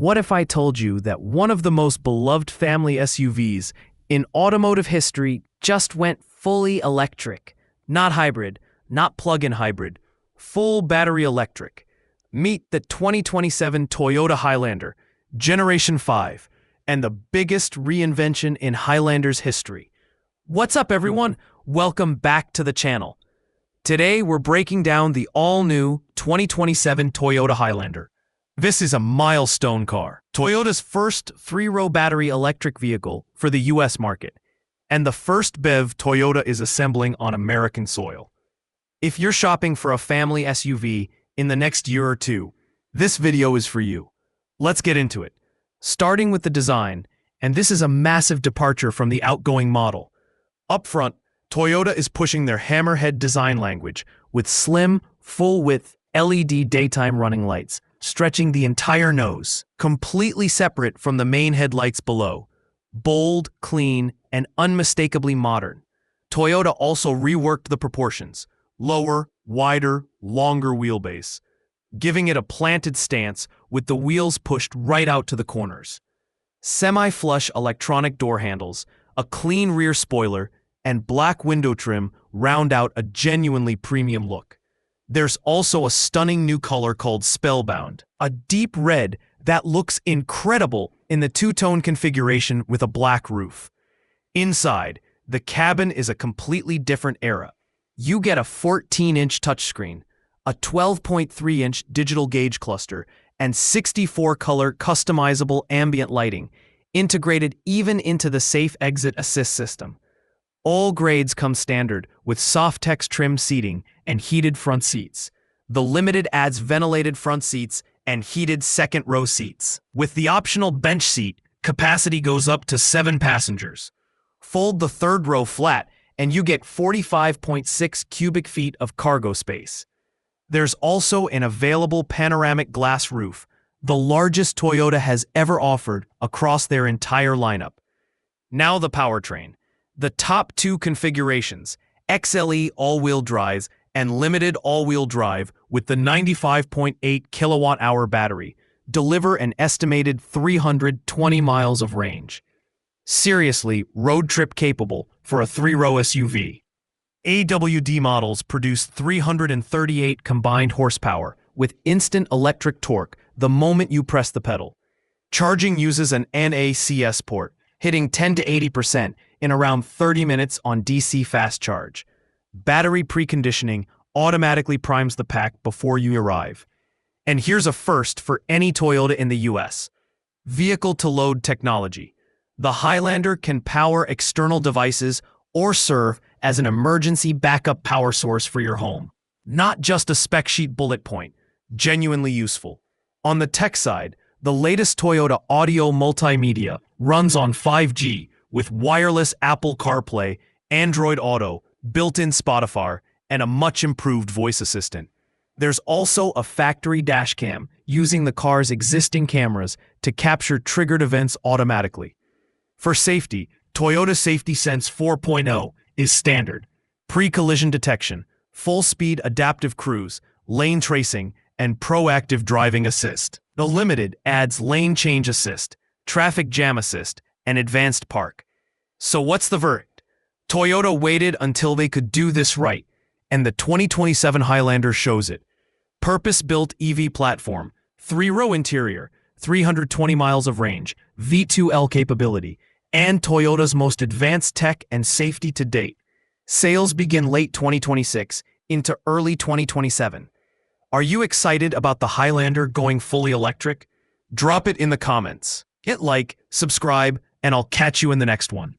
What if I told you that one of the most beloved family SUVs in automotive history just went fully electric? Not hybrid, not plug-in hybrid, full battery electric. Meet the 2027 Toyota Highlander, Generation 5, and the biggest reinvention in Highlander's history. What's up, everyone? Welcome back to the channel. Today, we're breaking down the all-new 2027 Toyota Highlander. This is a milestone car, Toyota's first three-row battery electric vehicle for the US market, and the first BEV Toyota is assembling on American soil. If you're shopping for a family SUV in the next year or two, this video is for you. Let's get into it. Starting with the design, and this is a massive departure from the outgoing model. Up front, Toyota is pushing their hammerhead design language with slim, full-width LED daytime running lights, stretching the entire nose, completely separate from the main headlights below. Bold, clean, and unmistakably modern. Toyota also reworked the proportions. Lower, wider, longer wheelbase, giving it a planted stance with the wheels pushed right out to the corners. Semi-flush electronic door handles, a clean rear spoiler, and black window trim round out a genuinely premium look. There's also a stunning new color called Spellbound, a deep red that looks incredible in the two-tone configuration with a black roof. Inside, the cabin is a completely different era. You get a 14-inch touchscreen, a 12.3-inch digital gauge cluster, and 64-color customizable ambient lighting, integrated even into the safe exit assist system. All grades come standard with Softex trim seating and heated front seats. The Limited adds ventilated front seats and heated second-row seats. With the optional bench seat, capacity goes up to 7 passengers. Fold the third row flat, and you get 45.6 cubic feet of cargo space. There's also an available panoramic glass roof, the largest Toyota has ever offered across their entire lineup. Now the powertrain. The top two configurations, XLE all-wheel drive and Limited all-wheel drive with the 95.8 kilowatt-hour battery, deliver an estimated 320 miles of range. Seriously, road trip capable for a three-row SUV. AWD models produce 338 combined horsepower with instant electric torque the moment you press the pedal. Charging uses an NACS port, hitting 10 to 80% in around 30 minutes on DC fast charge. Battery preconditioning automatically primes the pack before you arrive. And here's a first for any Toyota in the US. Vehicle-to-load technology. The Highlander can power external devices or serve as an emergency backup power source for your home. Not just a spec sheet bullet point, genuinely useful. On the tech side, the latest Toyota audio multimedia runs on 5G with wireless Apple CarPlay, Android Auto, built-in Spotify, and a much-improved voice assistant. There's also a factory dashcam using the car's existing cameras to capture triggered events automatically. For safety, Toyota Safety Sense 4.0 is standard. Pre-collision detection, full-speed adaptive cruise, lane tracing, and proactive driving assist. The Limited adds lane change assist, traffic jam assist, and advanced park. So what's the verdict? Toyota waited until they could do this right, and the 2027 Highlander shows it. Purpose-built EV platform, three-row interior, 320 miles of range, V2L capability, and Toyota's most advanced tech and safety to date. Sales begin late 2026 into early 2027. Are you excited about the Highlander going fully electric? Drop it in the comments. Hit like, subscribe, and I'll catch you in the next one.